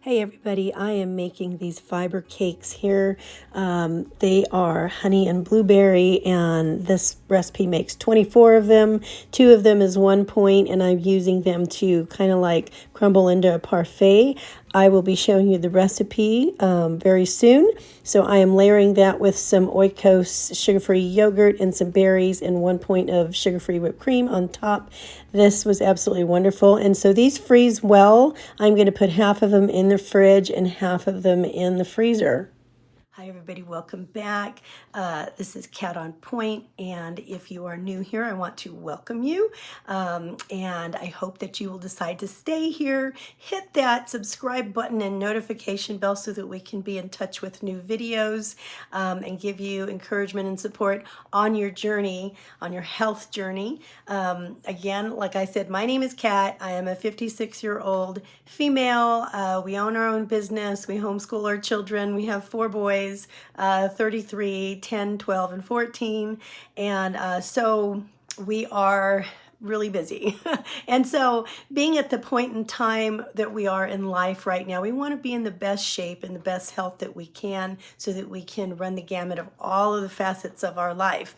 Hey everybody, I am making these fiber cakes here. They are honey and blueberry, and this recipe makes 24 of them. 2 of them is 1 point, and I'm using them to kind of like crumble into a parfait. I will be showing you the recipe very soon. So I am layering that with some Oikos sugar-free yogurt and some berries and 1 point of sugar-free whipped cream on top. This was absolutely wonderful. And so these freeze well. I'm going to put half of them in the fridge and half of them in the freezer. Hi everybody, welcome back. This is Cat on Point, and if you are new here, I want to welcome you, and I hope that you will decide to stay here. Hit that subscribe button and notification bell so that we can be in touch with new videos and give you encouragement and support on your journey, on your health journey. Again, like I said, my name is Cat. I am a 56-year-old female. We own our own business. We homeschool our children. We have 4 boys. 33, 10, 12, and 14. And so we are really busy. And so being at the point in time that we are in life right now, we want to be in the best shape and the best health that we can so that we can run the gamut of all of the facets of our life.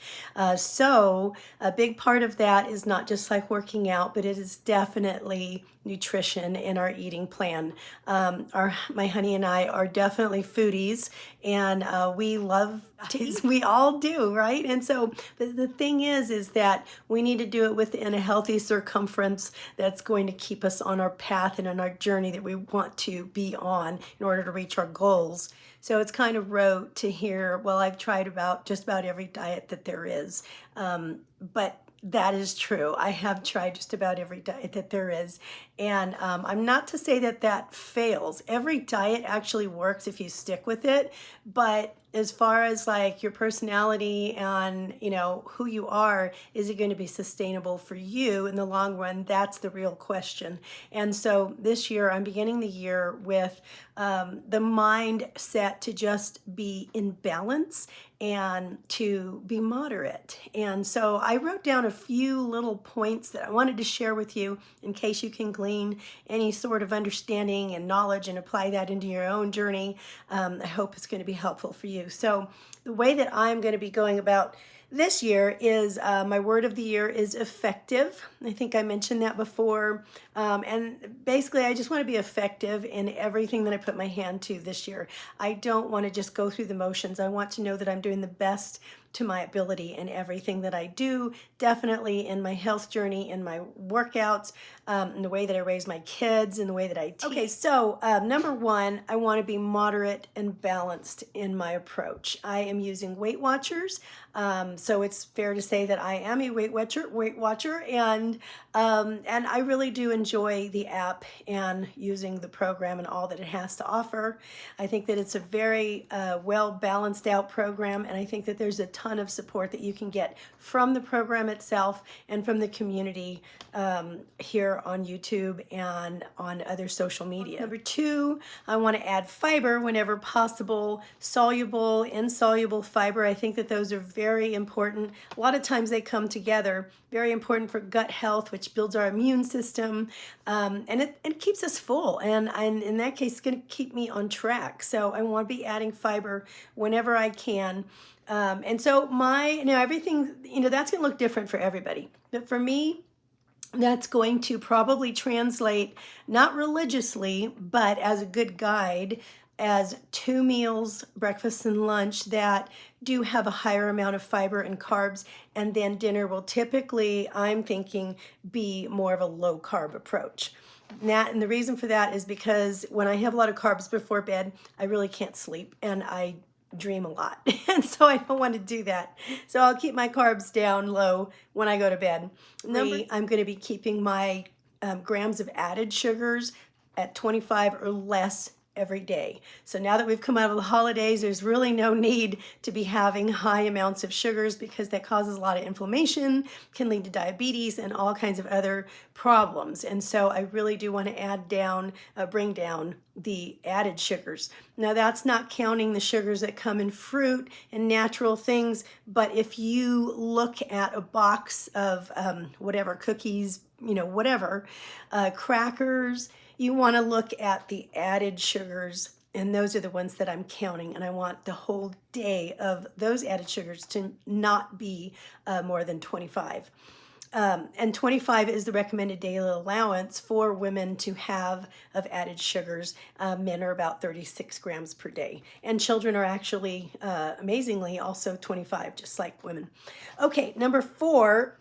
So a big part of that is not just like working out, but it is definitely nutrition in our eating plan. My honey and I are definitely foodies, and we love to eat. We all do, right? And so the thing is that we need to do it within a healthy circumference that's going to keep us on our path and on our journey that we want to be on in order to reach our goals. So it's kind of rote to hear, well, I've tried just about every diet that there is, but that is true. I have tried just about every diet that there is. And I'm not to say that that fails. Every diet actually works if you stick with it. But as far as like your personality and, who you are, is it going to be sustainable for you in the long run? That's the real question. And so this year, I'm beginning the year with the mindset to just be in balance and to be moderate. And so I wrote down a few little points that I wanted to share with you in case you can glean any sort of understanding and knowledge and apply that into your own journey. I hope it's going to be helpful for you. So the way that I'm going to be going about this year is my word of the year is effective. I think I mentioned that before. And basically, I just want to be effective in everything that I put my hand to this year. I don't want to just go through the motions. I want to know that I'm doing the best to my ability in everything that I do, definitely in my health journey, in my workouts, in the way that I raise my kids, in the way that I teach. Okay, so number 1, I want to be moderate and balanced in my approach. I am using Weight Watchers, so it's fair to say that I am a Weight Watcher, and I really do enjoy the app and using the program and all that it has to offer. I think that it's a very well balanced out program, and I think that there's a ton of support that you can get from the program itself and from the community here on YouTube and on other social media. Number 2, I want to add fiber whenever possible, soluble, insoluble fiber. I think that those are very important. A lot of times they come together. Very important for gut health, which builds our immune system, and it keeps us full. And in that case, it's going to keep me on track. So I want to be adding fiber whenever I can. And so everything, that's going to look different for everybody. But for me, that's going to probably translate, not religiously, but as a good guide, as 2 meals, breakfast and lunch, that do have a higher amount of fiber and carbs, and then dinner will typically, I'm thinking, be more of a low carb approach. And the reason for that is because when I have a lot of carbs before bed, I really can't sleep, and I dream a lot. And so I don't want to do that. So I'll keep my carbs down low when I go to bed. I'm going to be keeping my grams of added sugars at 25 or less every day. So now that we've come out of the holidays, there's really no need to be having high amounts of sugars because that causes a lot of inflammation, can lead to diabetes and all kinds of other problems. And so I really do want to bring down the added sugars. Now that's not counting the sugars that come in fruit and natural things, but if you look at a box of whatever cookies, crackers, you want to look at the added sugars, and those are the ones that I'm counting, and I want the whole day of those added sugars to not be more than 25. And 25 is the recommended daily allowance for women to have of added sugars. Men are about 36 grams per day. And children are actually, amazingly, also 25, just like women. Okay, number 4,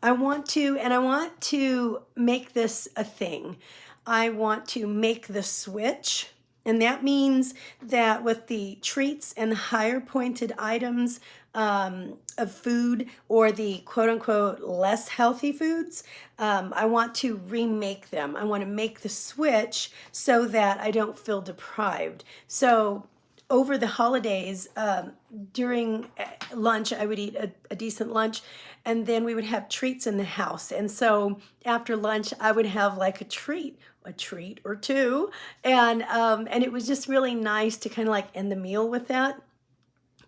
I want to make this a thing. I want to make the switch. And that means that with the treats and higher pointed items of food, or the quote unquote less healthy foods, I want to remake them. I want to make the switch so that I don't feel deprived. So over the holidays, during lunch, I would eat a decent lunch, and then we would have treats in the house. And so after lunch, I would have like a treat or two, and it was just really nice to kind of like end the meal with that.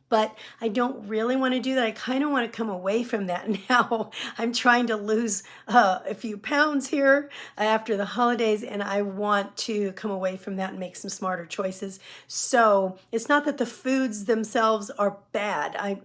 But I don't really want to do that. I kind of want to come away from that now. I'm trying to lose a few pounds here after the holidays, and I want to come away from that and make some smarter choices. So it's not that the foods themselves are bad. I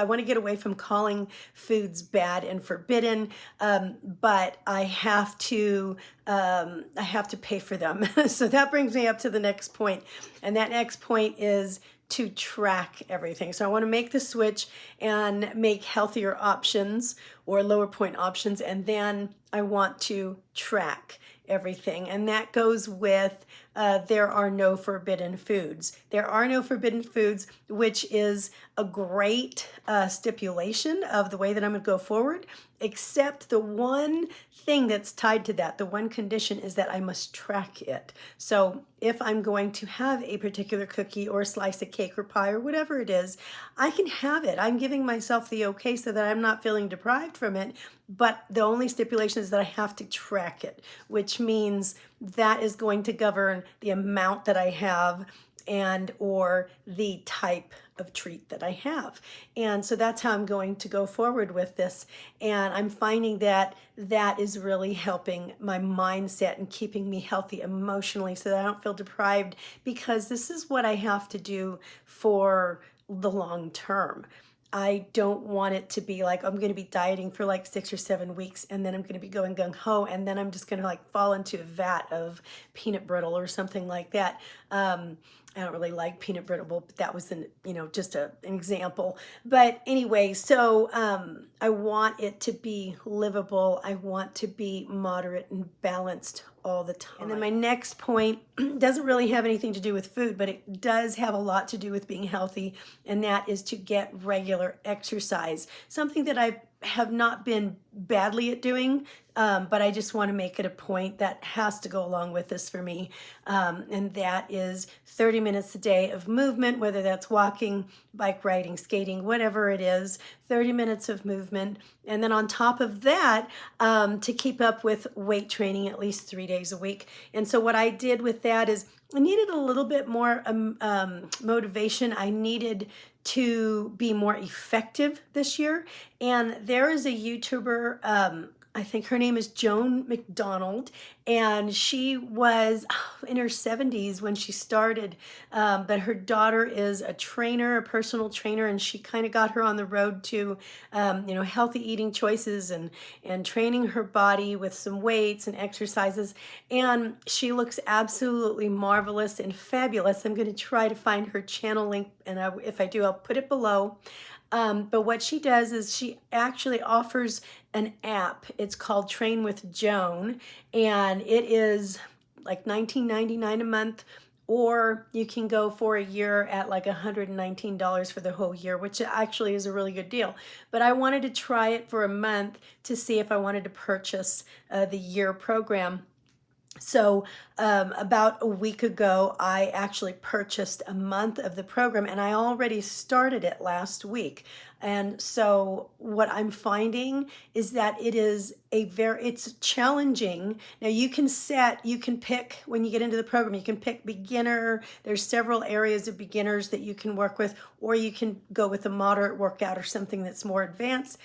want to get away from calling foods bad and forbidden, but I have to pay for them. So that brings me up to the next point, and that next point is to track everything. So I want to make the switch and make healthier options or lower point options, and then I want to track everything. And that goes with there are no forbidden foods. There are no forbidden foods, which is a great stipulation of the way that I'm going to go forward, except the one thing that's tied to that, the one condition is that I must track it. So if I'm going to have a particular cookie or a slice of cake or pie or whatever it is, I can have it. I'm giving myself the okay so that I'm not feeling deprived from it. But the only stipulation is that I have to track it, which means that is going to govern the amount that I have and or the type of treat that I have. And so that's how I'm going to go forward with this. And I'm finding that that is really helping my mindset and keeping me healthy emotionally so that I don't feel deprived, because this is what I have to do for the long term. I don't want it to be like I'm going to be dieting for like 6 or 7 weeks, and then I'm going to be going gung-ho, and then I'm just going to like fall into a vat of peanut brittle or something like that. I don't really like peanut brittle, but that was just an example. But anyway, so I want it to be livable. I want to be moderate and balanced all the time. And then my next point doesn't really have anything to do with food, but it does have a lot to do with being healthy, and that is to get regular exercise. Something that I have not been badly at doing, but I just want to make it a point that has to go along with this for me, and that is 30 minutes a day of movement, whether that's walking, bike riding, skating, whatever it is, 30 minutes of movement. And then on top of that, to keep up with weight training at least 3 days a week. And so what I did with that is I needed a little bit more motivation. I needed to be more effective this year. And there is a YouTuber, I think her name is Joan Macdonald, and she was in her 70s when she started, but her daughter is a trainer, a personal trainer, and she kind of got her on the road to, healthy eating choices and training her body with some weights and exercises, and she looks absolutely marvelous and fabulous. I'm going to try to find her channel link, and if I do, I'll put it below. But what she does is she actually offers an app. It's called Train with Joan, and it is like $19.99 a month, or you can go for a year at like $119 for the whole year, which actually is a really good deal. But I wanted to try it for a month to see if I wanted to purchase the year program. So about a week ago, I actually purchased a month of the program, and I already started it last week. And so what I'm finding is that it's challenging. Now you can pick, when you get into the program, you can pick beginner. There's several areas of beginners that you can work with, or you can go with a moderate workout or something that's more advanced.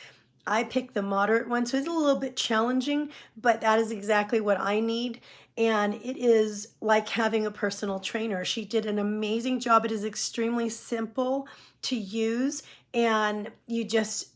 I picked the moderate one, so it's a little bit challenging, but that is exactly what I need. And it is like having a personal trainer. She did an amazing job. It is extremely simple to use, and you just,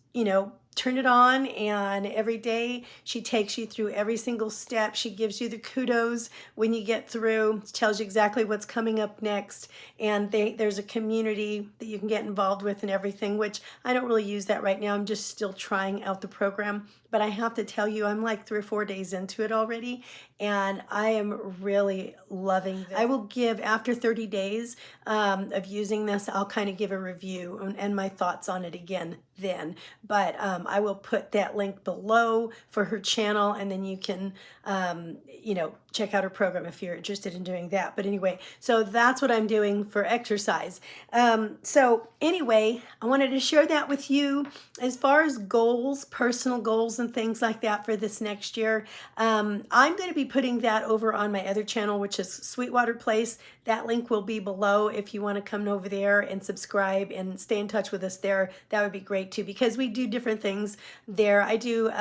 turn it on, and every day she takes you through every single step. She gives you the kudos when you get through, tells you exactly what's coming up next, and there's a community that you can get involved with and everything, which I don't really use that right now. I'm just still trying out the program, but I have to tell you, I'm like 3 or 4 days into it already, and I am really loving this. I will give, after 30 days of using this, I'll kind of give a review and my thoughts on it again then. But I will put that link below for her channel, and then you can, check out her program if you're interested in doing that. But anyway, so that's what I'm doing for exercise. So anyway, I wanted to share that with you as far as goals, personal goals and things like that for this next year. I'm going to be putting that over on my other channel, which is Sweetwater Place. That link will be below if you want to come over there and subscribe and stay in touch with us there. That would be great too, because we do different things there. I do,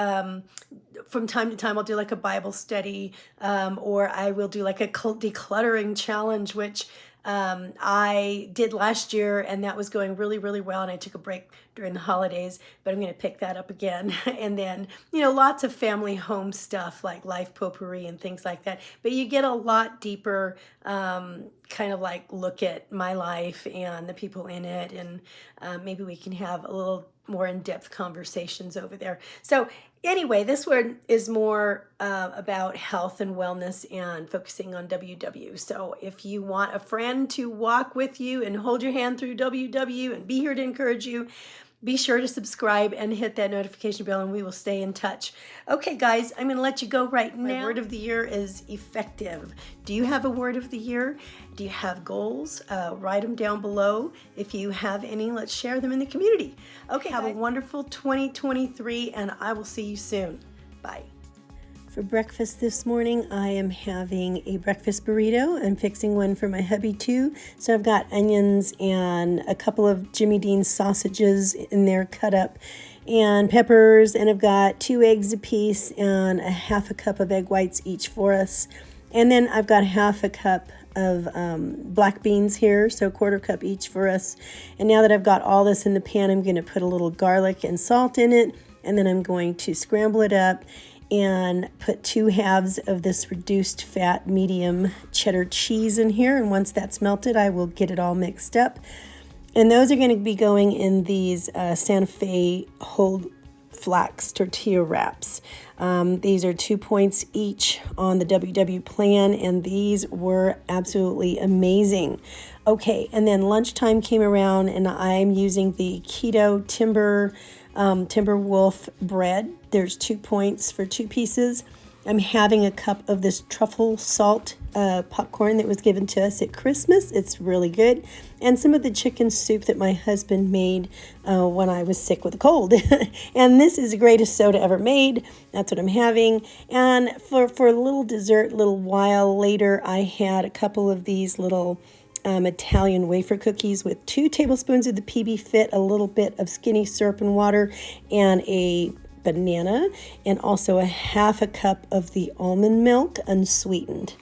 from time to time, I'll do like a Bible study, or I will do like a decluttering challenge, which I did last year, and that was going really, really well, and I took a break during the holidays, but I'm going to pick that up again. And then, lots of family home stuff like life potpourri and things like that. But you get a lot deeper, kind of like look at my life and the people in it, and maybe we can have a little more in-depth conversations over there. So anyway, this one is more about health and wellness and focusing on WW. So if you want a friend to walk with you and hold your hand through WW and be here to encourage you, be sure to subscribe and hit that notification bell, and we will stay in touch. Okay, guys, I'm going to let you go right now. My word of the year is effective. Do you have a word of the year? Do you have goals? Write them down below. If you have any, let's share them in the community. Okay, have a wonderful 2023, and I will see you soon. Bye. For breakfast this morning, I am having a breakfast burrito. I'm fixing one for my hubby too. So I've got onions and a couple of Jimmy Dean sausages in there cut up, and peppers, and I've got 2 eggs apiece and a half a cup of egg whites each for us. And then I've got half a cup of black beans here, so a quarter cup each for us. And now that I've got all this in the pan, I'm going to put a little garlic and salt in it, and then I'm going to scramble it up and put 2 halves of this reduced fat medium cheddar cheese in here. And once that's melted, I will get it all mixed up. And those are going to be going in these Santa Fe whole flax tortilla wraps. These are 2 points each on the WW plan, and these were absolutely amazing. Okay, and then lunchtime came around, and I'm using the keto Timber Wolf bread. There's 2 points for 2 pieces. I'm having a cup of this truffle salt popcorn that was given to us at Christmas. It's really good. And some of the chicken soup that my husband made when I was sick with a cold. And this is the greatest soda ever made. That's what I'm having. And for a little dessert, a little while later, I had a couple of these little Italian wafer cookies with 2 tablespoons of the PB Fit, a little bit of skinny syrup and water, and a banana, and also a half a cup of the almond milk unsweetened.